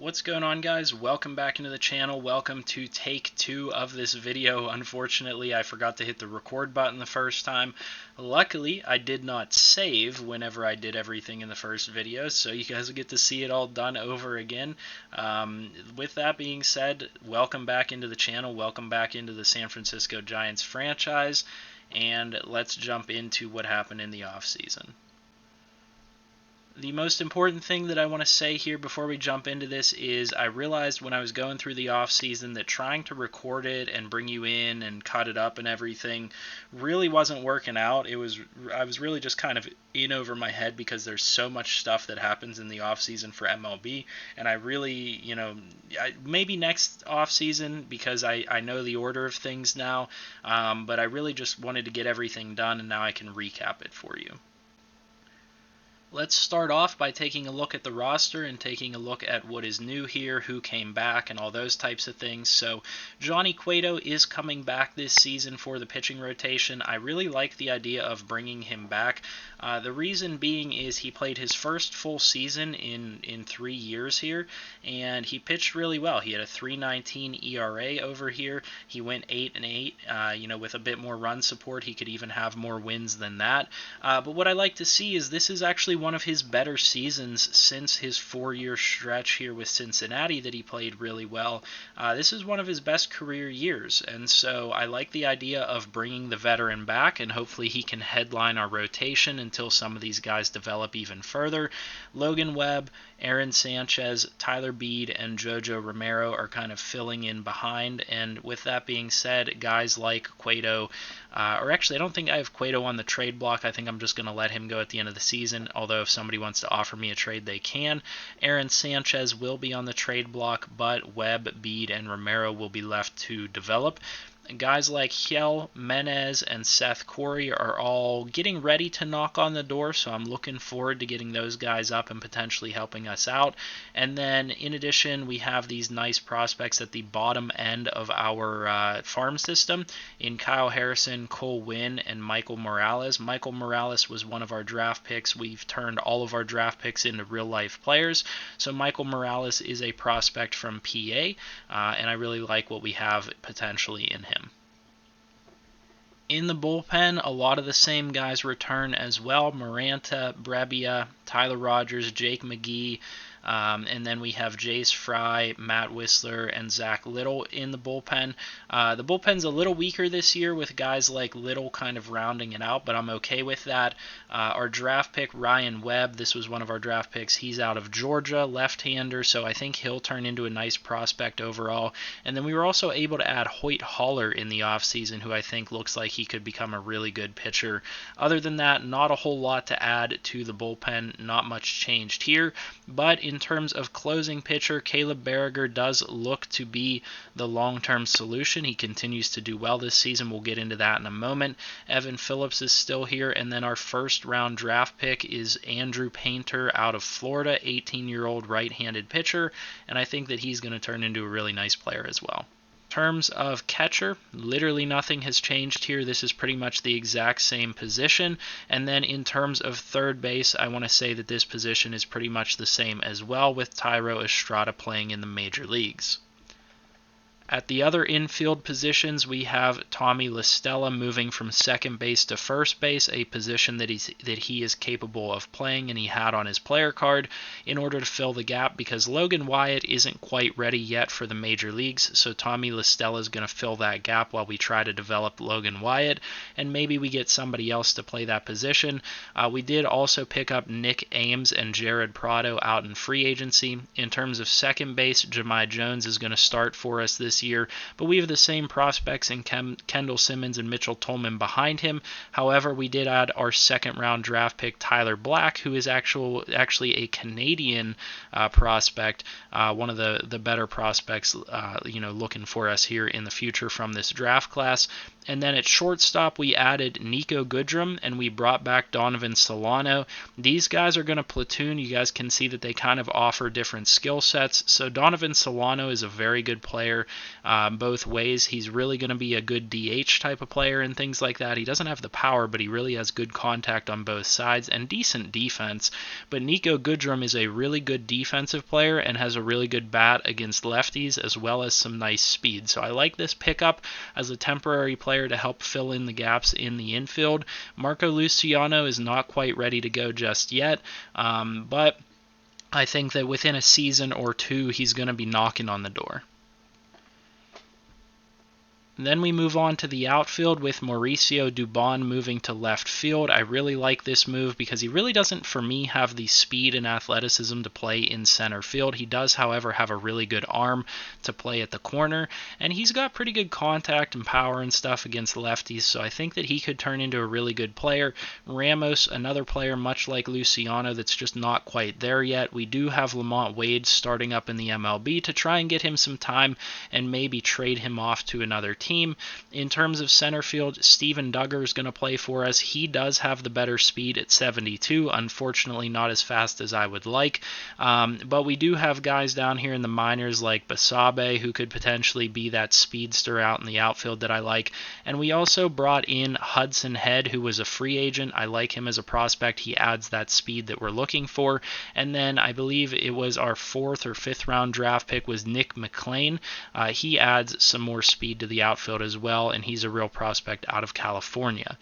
What's going on, guys? Welcome back into the channel. Welcome to take 2 of this video. Unfortunately, I forgot to hit the record button the first time. Luckily, I did not save whenever I did everything in the first video, so you guys will get to see it all done over again. With that being said, welcome back into the channel. Welcome back into the San Francisco Giants franchise, and let's jump into what happened in the offseason. The most important thing that I want to say here before we jump into this is I realized when I was going through the offseason that trying to record it and bring you in and cut it up and everything really wasn't working out. I was really just kind of in over my head because there's so much stuff that happens in the offseason for MLB, and I really, maybe next offseason because I know the order of things now, but I really just wanted to get everything done, and now I can recap it for you. Let's start off by taking a look at the roster and taking a look at what is new here, who came back, and all those types of things. So Johnny Cueto is coming back this season for the pitching rotation. I really like the idea of bringing him back. The reason being is he played his first full season in 3 years here, and he pitched really well. He had a 3.19 ERA over here. He went 8-8. With a bit more run support, he could even have more wins than that. But what I like to see is this is actually one of his better seasons since his 4-year stretch here with Cincinnati that he played really well. This is one of his best career years, and so I like the idea of bringing the veteran back, and hopefully he can headline our rotation until some of these guys develop even further. Logan Webb, Aaron Sanchez, Tyler Beede, and Jojo Romero are kind of filling in behind, and with that being said, guys like Cueto, or actually I don't think I have Cueto on the trade block. I think I'm just going to let him go at the end of the season, although if somebody wants to offer me a trade, they can. Aaron Sanchez will be on the trade block, but Webb, Beede, and Romero will be left to develop. Guys like Hiel, Menez, and Seth Corey are all getting ready to knock on the door, so I'm looking forward to getting those guys up and potentially helping us out. And then, in addition, we have these nice prospects at the bottom end of our farm system in Kyle Harrison, Cole Winn, and Michael Morales. Michael Morales was one of our draft picks. We've turned all of our draft picks into real-life players, so Michael Morales is a prospect from PA, and I really like what we have potentially in him. In the bullpen, a lot of the same guys return as well. Maranta, Brebbia, Tyler Rogers, Jake McGee, and then we have Jace Fry, Matt Whistler, and Zach Little in the bullpen. The bullpen's a little weaker this year with guys like Little kind of rounding it out, but I'm okay with that. Our draft pick, Ryan Webb, this was one of our draft picks. He's out of Georgia, left-hander, so I think he'll turn into a nice prospect overall. And then we were also able to add Hoyt Haller in the offseason, who I think looks like he could become a really good pitcher. Other than that, not a whole lot to add to the bullpen. Not much changed here, but in terms of closing pitcher, Caleb Berriger does look to be the long-term solution. He continues to do well this season. We'll get into that in a moment. Evan Phillips is still here, and then our first-round draft pick is Andrew Painter out of Florida, 18-year-old right-handed pitcher, and I think that he's going to turn into a really nice player as well. In terms of catcher, literally nothing has changed here. This is pretty much the exact same position. And then in terms of third base, I want to say that this position is pretty much the same as well, with Thairo Estrada playing in the major leagues. At the other infield positions, we have Tommy LaStella moving from second base to first base, a position that he is capable of playing and he had on his player card in order to fill the gap because Logan Wyatt isn't quite ready yet for the major leagues, so Tommy LaStella is going to fill that gap while we try to develop Logan Wyatt, and maybe we get somebody else to play that position. We did also pick up Nick Ames and Jared Prado out in free agency. In terms of second base, Jahmai Jones is going to start for us this year, but we have the same prospects in Kendall Simmons and Mitchell Tolman behind him. However, we did add our second-round draft pick, Tyler Black, who is actually a Canadian prospect, one of the better prospects, looking for us here in the future from this draft class. And then at shortstop, we added Nico Goodrum, and we brought back Donovan Solano. These guys are going to platoon. You guys can see that they kind of offer different skill sets. So Donovan Solano is a very good player. both ways. He's really going to be a good DH type of player and things like that. He doesn't have the power, but he really has good contact on both sides and decent defense. But Niko Goodrum is a really good defensive player and has a really good bat against lefties, as well as some nice speed. So I like this pickup as a temporary player to help fill in the gaps in the infield. Marco Luciano is not quite ready to go just yet, but I think that within a season or two, he's going to be knocking on the door. Then we move on to the outfield with Mauricio Dubon moving to left field. I really like this move because he really doesn't, for me, have the speed and athleticism to play in center field. He does, however, have a really good arm to play at the corner, and he's got pretty good contact and power and stuff against lefties, so I think that he could turn into a really good player. Ramos, another player much like Luciano that's just not quite there yet. We do have Lamont Wade starting up in the MLB to try and get him some time and maybe trade him off to another team. In terms of center field, Steven Duggar is going to play for us. He does have the better speed at 72, unfortunately not as fast as I would like, but we do have guys down here in the minors like Basabe, who could potentially be that speedster out in the outfield that I like, and we also brought in Hudson Head, who was a free agent. I like him as a prospect. He adds that speed that we're looking for. And then I believe it was our 4th or 5th round draft pick was Nick McLean. He adds some more speed to the outfield as well, and he's a real prospect out of California.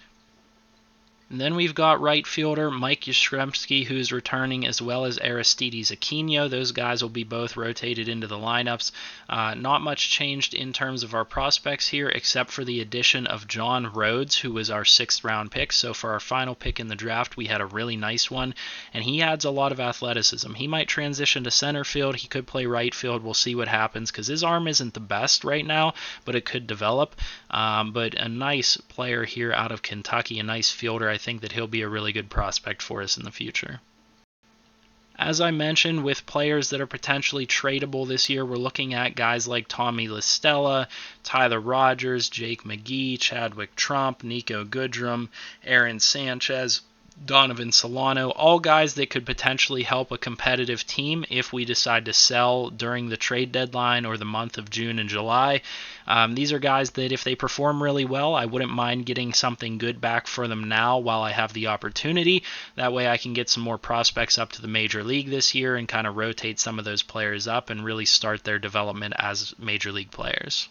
And then we've got right fielder Mike Yastrzemski, who's returning, as well as Aristides Aquino. Those guys will be both rotated into the lineups. Not much changed in terms of our prospects here, except for the addition of John Rhodes, who was our 6th round pick. So for our final pick in the draft, we had a really nice one, and he adds a lot of athleticism. He might transition to center field. He could play right field. We'll see what happens, because his arm isn't the best right now, but it could develop. But a nice player here out of Kentucky, a nice fielder. I think that he'll be a really good prospect for us in the future. As I mentioned, with players that are potentially tradable this year, we're looking at guys like Tommy La Stella, Tyler Rogers, Jake McGee, Chadwick Trump, Niko Goodrum, Aaron Sanchez, Donovan Solano, all guys that could potentially help a competitive team if we decide to sell during the trade deadline or the month of June and July. These are guys that if they perform really well, I wouldn't mind getting something good back for them now while I have the opportunity. That way I can get some more prospects up to the major league this year and kind of rotate some of those players up and really start their development as major league players.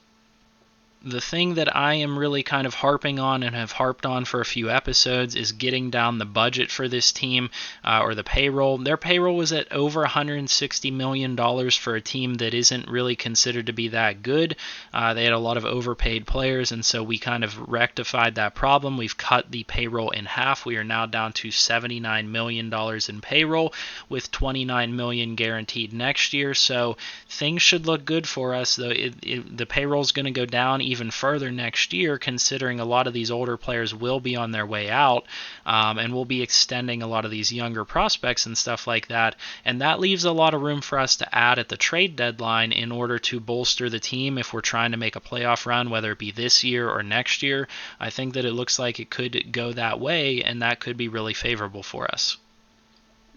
The thing that I am really kind of harping on and have harped on for a few episodes is getting down the budget for this team, or the payroll. Their payroll was at over $160 million for a team that isn't really considered to be that good. They had a lot of overpaid players, and so we kind of rectified that problem. We've cut the payroll in half. We are now down to $79 million in payroll, with $29 million guaranteed next year, so things should look good for us. Though the payroll is going to go down even further next year, considering a lot of these older players will be on their way out, and we'll be extending a lot of these younger prospects and stuff like that, and that leaves a lot of room for us to add at the trade deadline in order to bolster the team if we're trying to make a playoff run, whether it be this year or next year. I think that it looks like it could go that way, and that could be really favorable for us.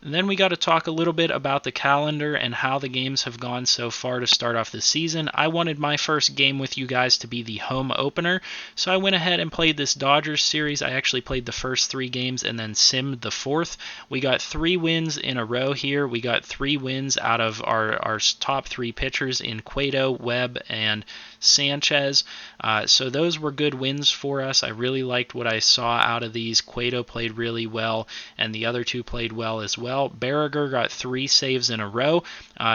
And then we got to talk a little bit about the calendar and how the games have gone so far to start off the season. I wanted my first game with you guys to be the home opener, so I went ahead and played this Dodgers series. I actually played the first 3 games and then simmed the 4th. We got 3 wins in a row here. We got 3 wins out of our top 3 pitchers in Cueto, Webb, and Sanchez. So those were good wins for us. I really liked what I saw out of these. Cueto played really well, and the other 2 played well as well. Berriger got 3 saves in a row,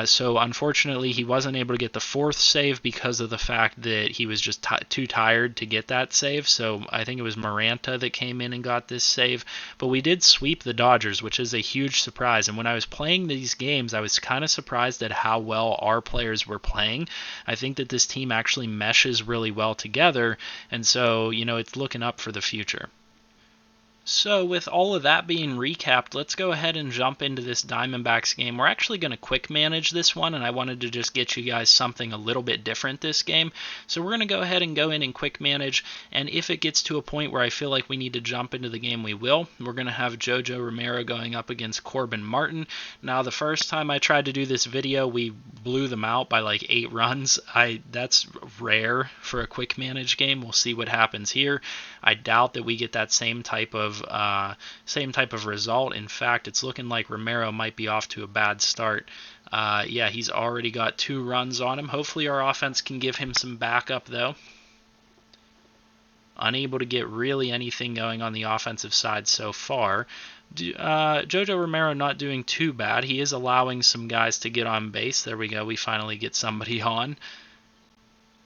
so unfortunately he wasn't able to get the 4th save because of the fact that he was just too tired to get that save. So I think it was Maranta that came in and got this save. But we did sweep the Dodgers, which is a huge surprise. And when I was playing these games, I was kind of surprised at how well our players were playing. I think that this team actually meshes really well together, and so, it's looking up for the future. So with all of that being recapped, let's go ahead and jump into this Diamondbacks game. We're actually going to quick manage this one, and I wanted to just get you guys something a little bit different this game. So we're going to go ahead and go in and quick manage, and if it gets to a point where I feel like we need to jump into the game, we will. We're going to have JoJo Romero going up against Corbin Martin. Now, the first time I tried to do this video, we blew them out by like 8 runs. That's rare for a quick manage game. We'll see what happens here. I doubt that we get that same type of result. In fact, it's looking like Romero might be off to a bad start. Yeah, he's already got 2 runs on him. Hopefully our offense can give him some backup, though. Unable to get really anything going on the offensive side so far. JoJo Romero not doing too bad. He is allowing some guys to get on base. There we go. We finally get somebody on.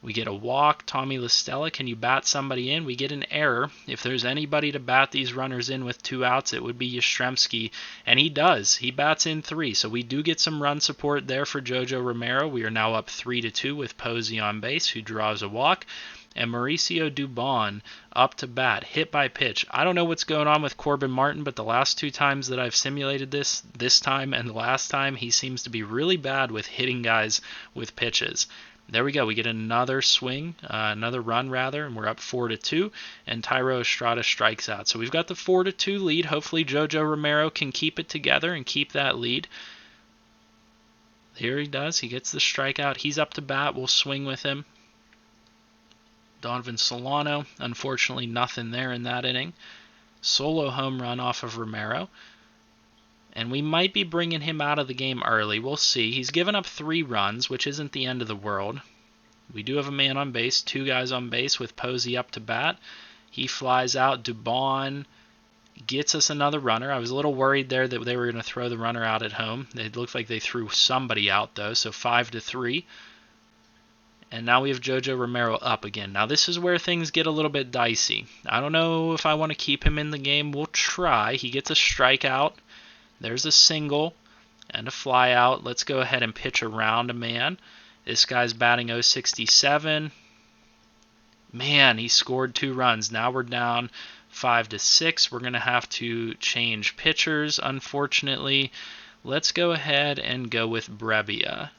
We get a walk. Tommy LaStella, can you bat somebody in? We get an error. If there's anybody to bat these runners in with 2 outs, it would be Yastrzemski, and he does. He bats in 3, so we do get some run support there for JoJo Romero. We are now up 3-2 with Posey on base, who draws a walk. And Mauricio Dubon up to bat, hit by pitch. I don't know what's going on with Corbin Martin, but the last 2 times that I've simulated this time and the last time, he seems to be really bad with hitting guys with pitches. There we go. We get another swing, another run rather, and we're up 4-2. And Thairo Estrada strikes out. So we've got the 4-2 lead. Hopefully JoJo Romero can keep it together and keep that lead. Here he does. He gets the strikeout. He's up to bat. We'll swing with him. Donovan Solano. Unfortunately, nothing there in that inning. Solo home run off of Romero. And we might be bringing him out of the game early. We'll see. He's given up 3 runs, which isn't the end of the world. We do have a man on base, 2 guys on base with Posey up to bat. He flies out. Dubon gets us another runner. I was a little worried there that they were going to throw the runner out at home. It looked like they threw somebody out, though, so 5-3. And now we have JoJo Romero up again. Now this is where things get a little bit dicey. I don't know if I want to keep him in the game. We'll try. He gets a strikeout. There's a single and a fly out. Let's go ahead and pitch around a man. This guy's batting .067. Man, he scored 2 runs. Now we're down 5-6. We're going to have to change pitchers, unfortunately. Let's go ahead and go with Brebbia.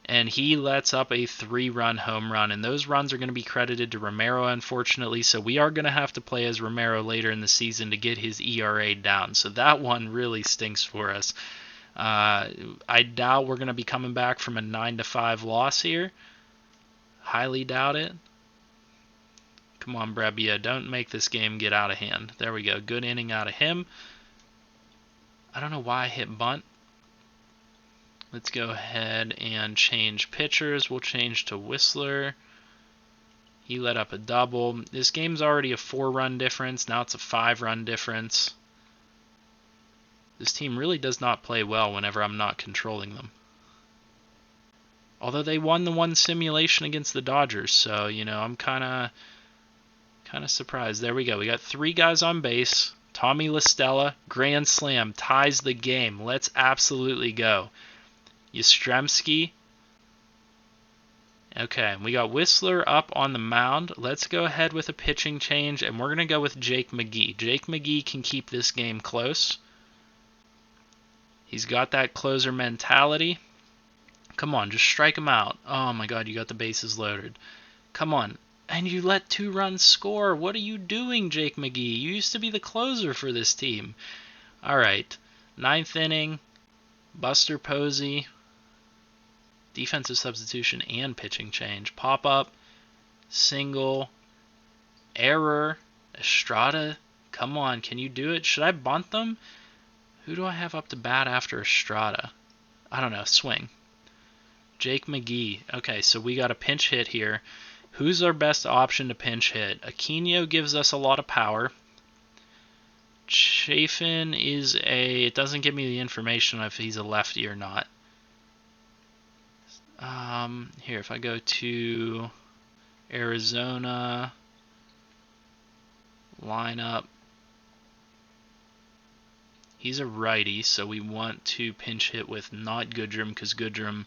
And he lets up a 3-run home run. And those runs are going to be credited to Romero, unfortunately. So we are going to have to play as Romero later in the season to get his ERA down. So that one really stinks for us. I doubt we're going to be coming back from a 9-5 loss here. Highly doubt it. Come on, Brebbia. Don't make this game get out of hand. There we go. Good inning out of him. I don't know why I hit bunt. Let's go ahead and change pitchers. We'll change to Whistler. He let up a double. This game's already a 4-run difference. Now it's a 5-run difference. This team really does not play well whenever I'm not controlling them. Although they won the one simulation against the Dodgers, so, you know, I'm kind of surprised. There we go. We got 3 guys on base. Tommy LaStella, grand slam, ties the game. Let's absolutely go. Yastrzemski. Okay, we got Whistler up on the mound. Let's go ahead with a pitching change, and we're going to go with Jake McGee. Jake McGee can keep this game close. He's got that closer mentality. Come on, just strike him out. Oh my god, you got the bases loaded. Come on. And you let 2 runs score. What are you doing, Jake McGee? You used to be the closer for this team. Alright, 9th inning. Buster Posey. Defensive substitution and pitching change. Pop-up. Single. Error. Estrada. Come on, can you do it? Should I bunt them? Who do I have up to bat after Estrada? I don't know. Swing. Jake McGee. Okay, so we got a pinch hit here. Who's our best option to pinch hit? Aquino gives us a lot of power. Chafin is it doesn't give me the information if he's a lefty or not. Here, if I go to Arizona lineup, he's a righty, so we want to pinch hit with not Goodrum, because Goodrum,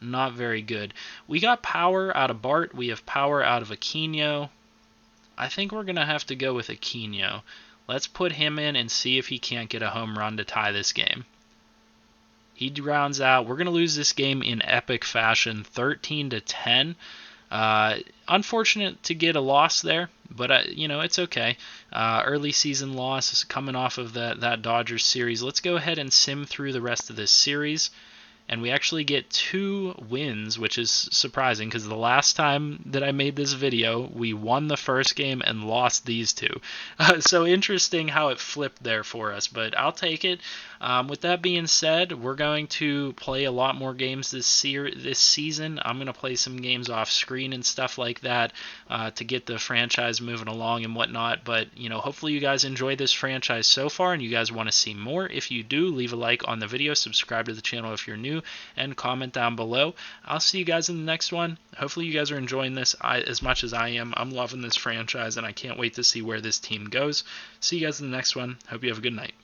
not very good. We got power out of Bart. We have power out of Aquino. I think we're going to have to go with Aquino. Let's put him in and see if he can't get a home run to tie this game. He rounds out. We're going to lose this game in epic fashion, 13-10. Unfortunate to get a loss there, but it's okay. Early season loss coming off of that Dodgers series. Let's go ahead and sim through the rest of this series. And we actually get 2 wins, which is surprising because the last time that I made this video, we won the first game and lost these 2. So interesting how it flipped there for us, but I'll take it. With that being said, we're going to play a lot more games this season. I'm going to play some games off screen and stuff like that to get the franchise moving along and whatnot. But hopefully you guys enjoy this franchise so far and you guys want to see more. If you do, leave a like on the video, subscribe to the channel if you're new, and comment down below. I'll see you guys in the next one. Hopefully you guys are enjoying this as much as I am. I'm loving this franchise and I can't wait to see where this team goes. See you guys in the next one. Hope you have a good night.